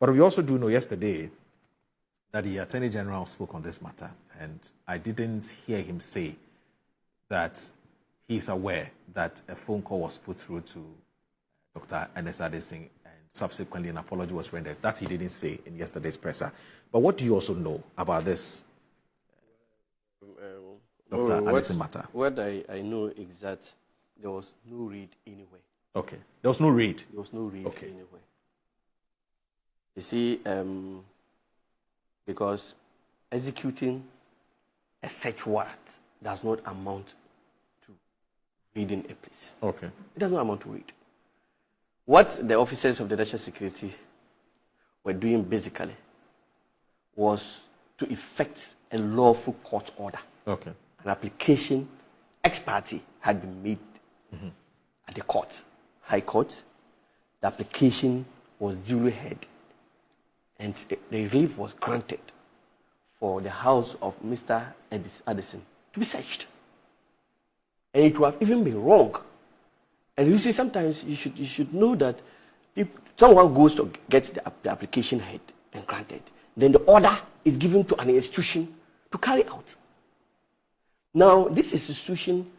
But we also do know yesterday that the Attorney General spoke on this matter, and I didn't hear him say that he's aware that a phone call was put through to Dr. Ernest Addison and subsequently an apology was rendered. That he didn't say in yesterday's presser. But what do you also know about this Dr. Addison matter? What I know is that there was no read anywhere. Okay. There was no read? There was no read anywhere. You see, because executing a search warrant does not amount to reading a place. Okay. It does not amount to read. What the officers of the national security were doing basically was to effect a lawful court order. Okay. An application, ex parte, had been made at the court, High Court. The application was duly heard, and the relief was granted for the house of Mr. Addison to be searched. And it would have even been wrong. And you see, sometimes you should know that if someone goes to get the application heard and granted, then the order is given to an institution to carry out. Now, this institution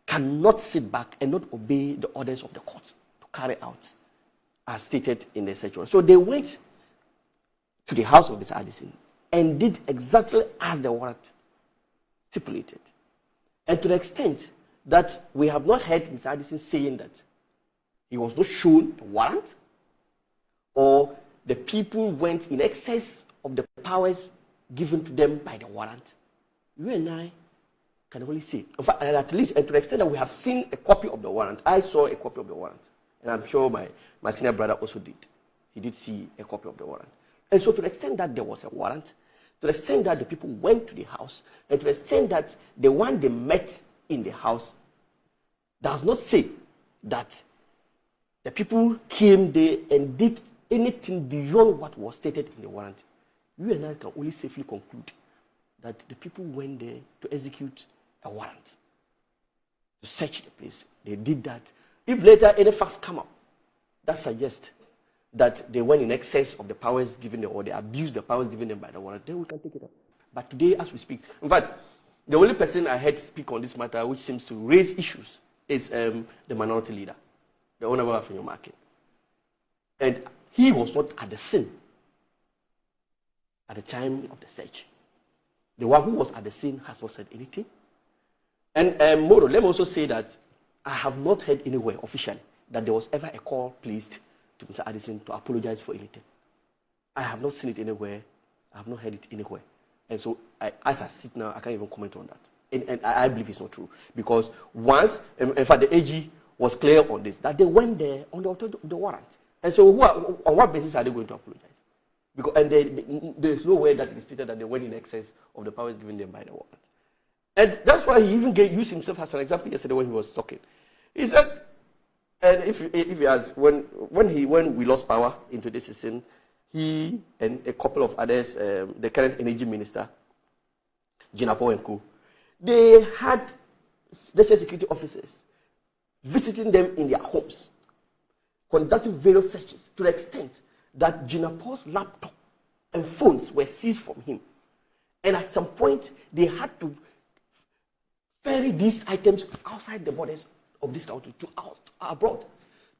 cannot sit back and not obey the orders of the court to carry out as stated in the search warrant. So they went to the house of Mr. Addison and did exactly as the warrant stipulated. And to the extent that we have not heard Mr. Addison saying that he was not shown the warrant, or the people went in excess of the powers given to them by the warrant. You and I can only say, in fact, at least, and to the extent that we have seen a copy of the warrant. I saw a copy of the warrant, and I'm sure my senior brother also did. He did see a copy of the warrant. And so to the extent that there was a warrant, to the extent that the people went to the house, and to the extent that the one they met in the house does not say that the people came there and did anything beyond what was stated in the warrant, you and I can only safely conclude that the people went there to execute a warrant, to search the place. They did that. If later any facts come up that suggest that they went in excess of the powers given them, or they abused the powers given them by the warrant, then we can take it up. But today, as we speak, in fact, the only person I heard speak on this matter which seems to raise issues is the minority leader, the Honorable Afenyomarkin. And he was not at the scene at the time of the search. The one who was at the scene has not said anything. And Moro, let me also say that I have not heard anywhere officially that there was ever a call placed to Mr. Addison to apologize for anything. I have not seen it anywhere. I have not heard it anywhere. And so, as I sit now, I can't even comment on that. And I believe it's not true. Because once, in fact, the AG was clear on this, that they went there on the warrant. And so, on what basis are they going to apologize? Because, and there is no way that it is stated that they went in excess of the powers given them by the warrant. And that's why he even used himself as an example yesterday when he was talking. He said, and if he has, when we lost power into this season, he and a couple of others, the current energy minister, Gina Powenko, they had national security officers visiting them in their homes, conducting various searches to the extent that Gina Paul's laptop and phones were seized from him. And at some point, they had to ferry these items outside the borders of this country to abroad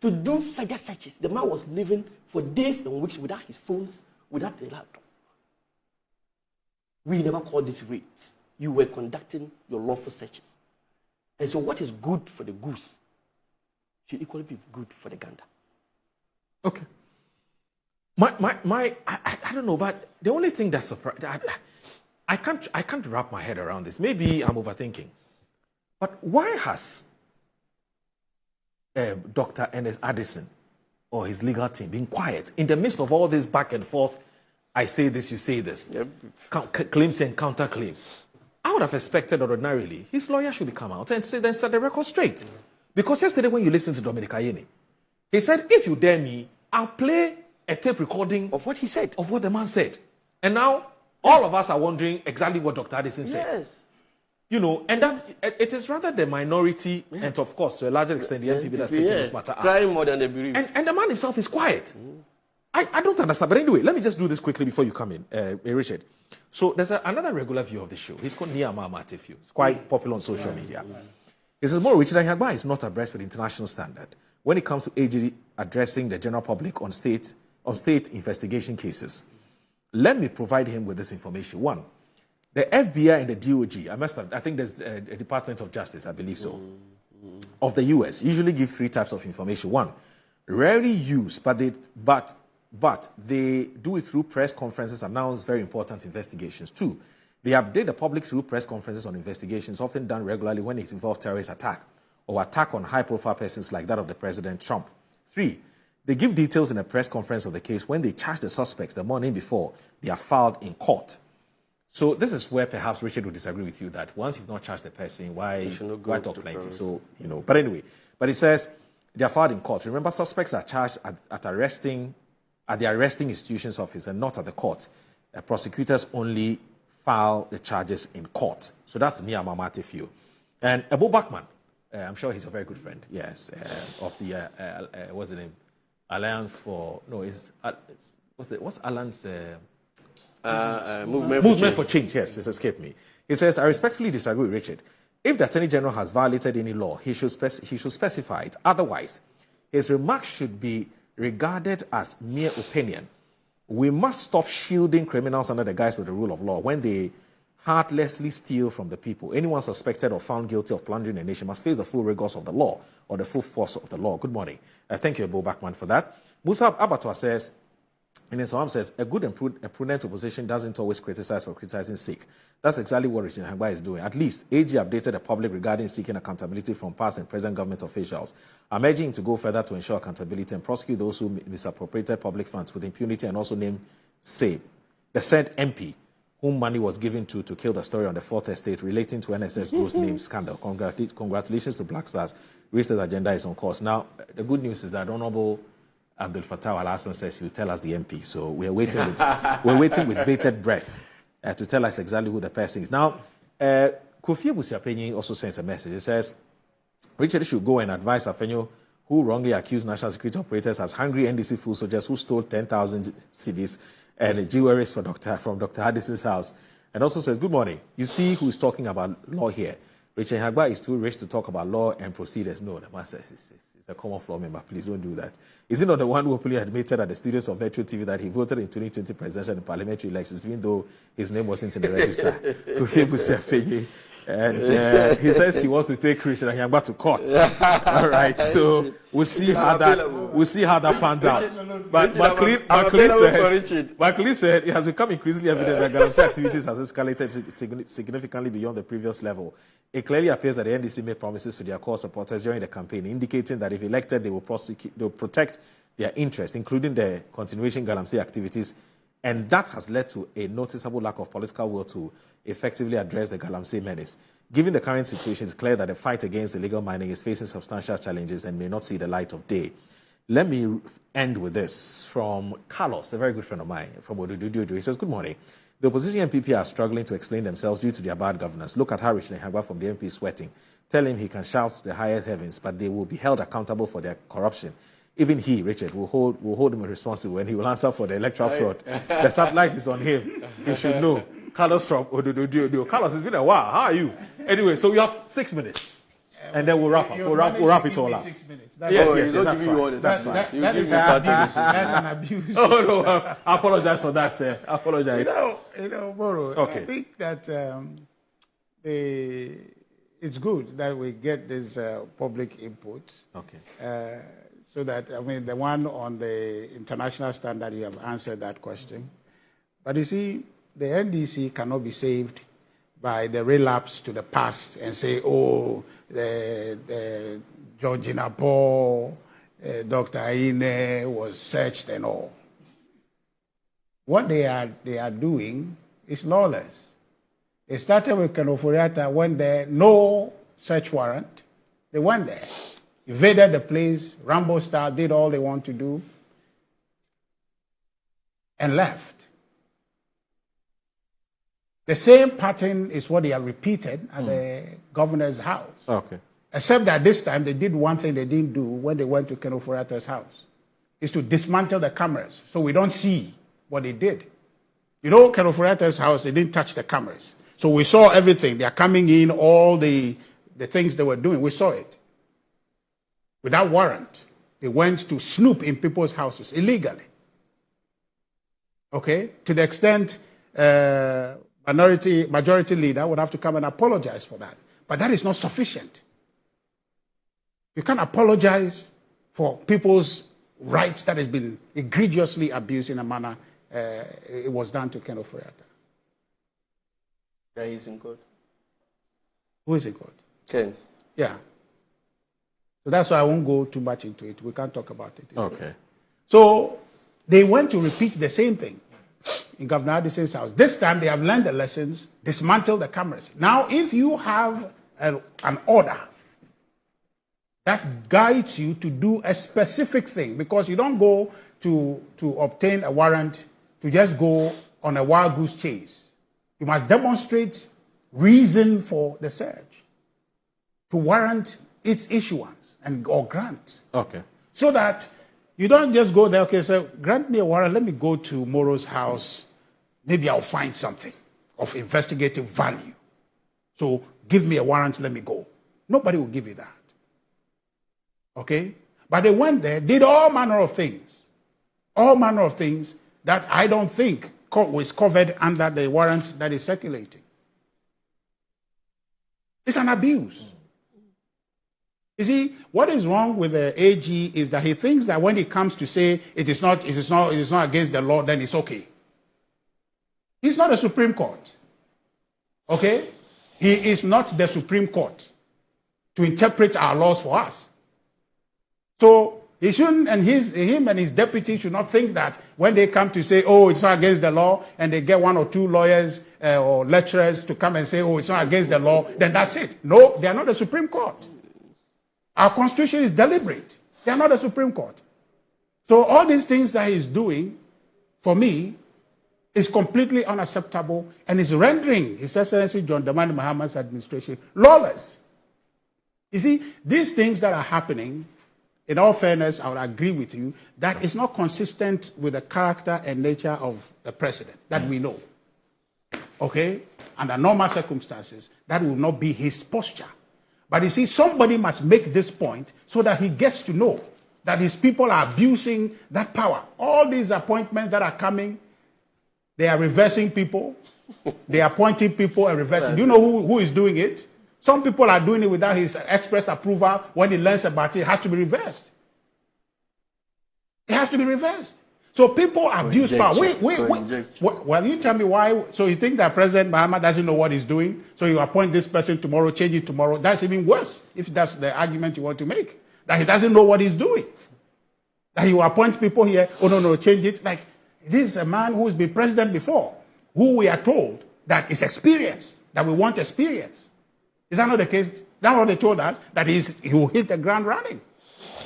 to do further searches. The man was living for days and weeks without his phones, without the laptop. We never called this raids. You were conducting your lawful searches. And so what is good for the goose should equally be good for the gander. Okay. I don't know, but the only thing that's surprised, I can't wrap my head around this. Maybe I'm overthinking. But why has Dr. Ernest Addison or his legal team been quiet in the midst of all this back and forth? I say this, you say this. Yep. Claims and counterclaims. I would have expected ordinarily his lawyer should come out and set the record straight. Mm-hmm. Because yesterday when you listened to Dominic Ayeni, he said, if you dare me, I'll play a tape recording of what he said, of what the man said. And now all of us are wondering exactly what Dr. Addison said. Yes. You know, and that it is rather the minority, and of course, to a larger extent, the NPP that's taking this matter up. Crying more than the bereaved. And the man himself is quiet. I don't understand. But anyway, let me just do this quickly before you come in, Richard. So there's another regular view of the show. He's called Niyama Matthew. It's quite popular on social media. He says, more Richard Ahagba is not abreast with international standard when it comes to AG addressing the general public on state investigation cases. Let me provide him with this information. One, the FBI and the DoG, I think there's a Department of Justice, I believe so, of the US usually give three types of information. One, rarely used, but they do it through press conferences, announce very important investigations. Two, they update the public through press conferences on investigations, often done regularly when it involves terrorist attack or attack on high-profile persons like that of the President Trump. Three, they give details in a press conference of the case when they charge the suspects the morning before they are filed in court. So this is where perhaps Richard would disagree with you that once you've not charged the person, why talk plenty? So, but anyway, but it says they are filed in court. Remember, suspects are charged at the arresting institution's office and not at the court. Prosecutors only file the charges in court. So that's the Niyama Matthew. And Ebo Bachman, I'm sure he's a very good friend, yes, of the, what's the name? Alliance for, what's Alan's... Movement for Change, yes, it's escaped me. He says, I respectfully disagree with Richard. If the Attorney General has violated any law, he should specify it. Otherwise, his remarks should be regarded as mere opinion. We must stop shielding criminals under the guise of the rule of law when they heartlessly steal from the people. Anyone suspected or found guilty of plundering a nation must face the full rigors of the law or the full force of the law. Good morning. Thank you, Ebo Bachman, for that. Musa Abatwa says, and then Soham says, a good and prudent opposition doesn't always criticize for criticizing sake. That's exactly what Richard Ahagba is doing. At least, AG updated the public regarding seeking accountability from past and present government officials. I'm urging him to go further to ensure accountability and prosecute those who misappropriated public funds with impunity and also name the said MP whom money was given to kill the story on the Fourth Estate relating to NSS ghost name scandal. Congratulations to Black Stars. Research agenda is on course. Now, the good news is that Honorable Abdul Fattah Al-Hassan says he will tell us the MP. So we're waiting with bated breath to tell us exactly who the person is. Now, Kofi Busiapenyi also sends a message. It says, Richard should go and advise Afenyo, who wrongly accused national security operators as hungry NDC full soldiers who stole 10,000 CDs and jewelry from Dr. Addison's house. And also says, good morning. You see who is talking about law here. Richard Ahagba is too rich to talk about law and procedures. No, the man says it's a common floor member. Please don't do that. Is he not the one who openly admitted at the studios of Metro TV that he voted in 2020 presidential and parliamentary elections, even though his name wasn't in the register? And he says he wants to take Richard Ahagba to court. All right, so we'll see how that pans out. But Maclean said it has become increasingly evident that Galamsey activities has escalated significantly beyond the previous level. It clearly appears that the NDC made promises to their core supporters during the campaign, indicating that if elected, they will protect their interests, including the continuation Galamsey activities, and that has led to a noticeable lack of political will to effectively address the Galamsey menace. Given the current situation, it's clear that the fight against illegal mining is facing substantial challenges and may not see the light of day. Let me end with this from Carlos, a very good friend of mine from Odududu. He says, good morning. The opposition NPP are struggling to explain themselves due to their bad governance. Look at how Richard Ahagba from the MP is sweating. Tell him he can shout to the highest heavens, but they will be held accountable for their corruption. Even he, Richard, will hold him responsible and he will answer for the electoral fraud. The spotlight is on him. He should know. Carlos from Odududu. Carlos, it's been a while. How are you? Anyway, so we have 6 minutes. And then we'll wrap up. We'll wrap it all up. 6 minutes. Yes, that's fine. That's fine. That's an abuse. Oh, no, I apologize for that, sir. I apologize. Moro, okay. I think that it's good that we get this public input. Okay. So that, the one on the international standard, you have answered that question. But you see, the NDC cannot be saved by the relapse to the past and say, oh, the Georgina Paul, Dr. Aine was searched and all. What they are doing is lawless. They started with Kenoforiata when there no search warrant. They went there, invaded the place, Rambo style, did all they want to do, and left. The same pattern is what they have repeated at the governor's house. Okay. Except that this time they did one thing they didn't do when they went to Kenoforiata's house. is to dismantle the cameras so we don't see what they did. You know, Ken Ofori-Atta's house, they didn't touch the cameras. So we saw everything. They are coming in, all the things they were doing. We saw it. Without warrant, they went to snoop in people's houses illegally. Okay? To the extent majority leader would have to come and apologize for that. But that is not sufficient. You can't apologize for people's rights that has been egregiously abused in a manner it was done to Ken Ofori-Atta. Yeah, he's in court. Who is in court? Ken. Yeah. So that's why I won't go too much into it. We can't talk about it. Okay. So they went to repeat the same thing in Governor Addison's house. This time they have learned the lessons, dismantled the cameras. Now, if you have an order that guides you to do a specific thing, because you don't go to obtain a warrant to just go on a wild goose chase. You must demonstrate reason for the search to warrant its issuance or grant. Okay. So that you don't just go there, okay, so grant me a warrant, let me go to Moro's house, maybe I'll find something of investigative value. So give me a warrant, let me go. Nobody will give you that. Okay? But they went there, did all manner of things that I don't think was covered under the warrant that is circulating. It's an abuse. You see, what is wrong with the AG is that he thinks that when he comes to say it is not against the law, then it's okay. He's not the Supreme Court. Okay? He is not the Supreme Court to interpret our laws for us. So he shouldn't, and him and his deputy should not think that when they come to say, oh, it's not against the law, and they get one or two lawyers or lecturers to come and say, oh, it's not against the law, then that's it. No, they are not the Supreme Court. Our Constitution is deliberate. They are not the Supreme Court. So all these things that he's doing, for me, is completely unacceptable and is rendering His Excellency John Dramani Mahama's administration lawless. You see, these things that are happening, in all fairness, I would agree with you, that is not consistent with the character and nature of the president that we know. Okay? Under normal circumstances, that will not be his posture. But you see, somebody must make this point so that he gets to know that his people are abusing that power. All these appointments that are coming, they are reversing people. They are appointing people and reversing. Do you know who is doing it? Some people are doing it without his express approval. When he learns about it, it has to be reversed. It has to be reversed. So people abuse power. Well, you tell me why. So you think that President Mahama doesn't know what he's doing? So you appoint this person tomorrow, change it tomorrow. That's even worse, if that's the argument you want to make. That he doesn't know what he's doing. That he will appoint people here. Oh, no, change it. Like, this is a man who's been president before, who we are told that is experienced, that we want experience. Is that not the case? That's what they told us, that he will hit the ground running.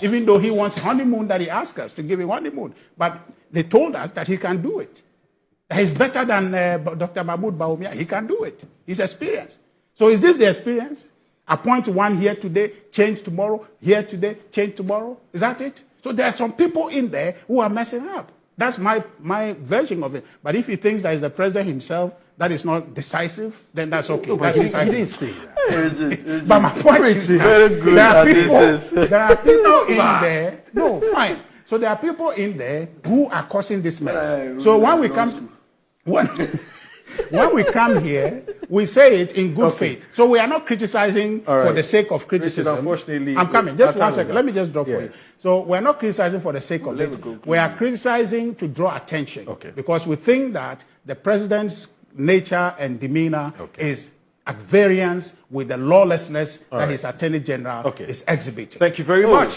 Even though he wants honeymoon, that he asked us to give him honeymoon. But they told us that he can do it. He's better than Dr. Mahmoud Bawumia. He can do it. He's experienced. So is this the experience? Appoint one here today, change tomorrow, here today, change tomorrow. Is that it? So there are some people in there who are messing up. That's my version of it. But if he thinks that is the president himself, that is not decisive, then that's okay. That's he didn't say that. But my point is that there are people in there. No, fine. So there are people in there who are causing this mess. So when we come, when we come here, we say it in good faith. So we are not criticizing for the sake of criticism. Richard, unfortunately, I'm coming. Just 1 second. Let me just drop for you. So we're not criticizing for the sake of it. We are criticizing to draw attention. Because we think that the president's nature and demeanor is at variance with the lawlessness that his Attorney General is exhibiting. Thank you very much.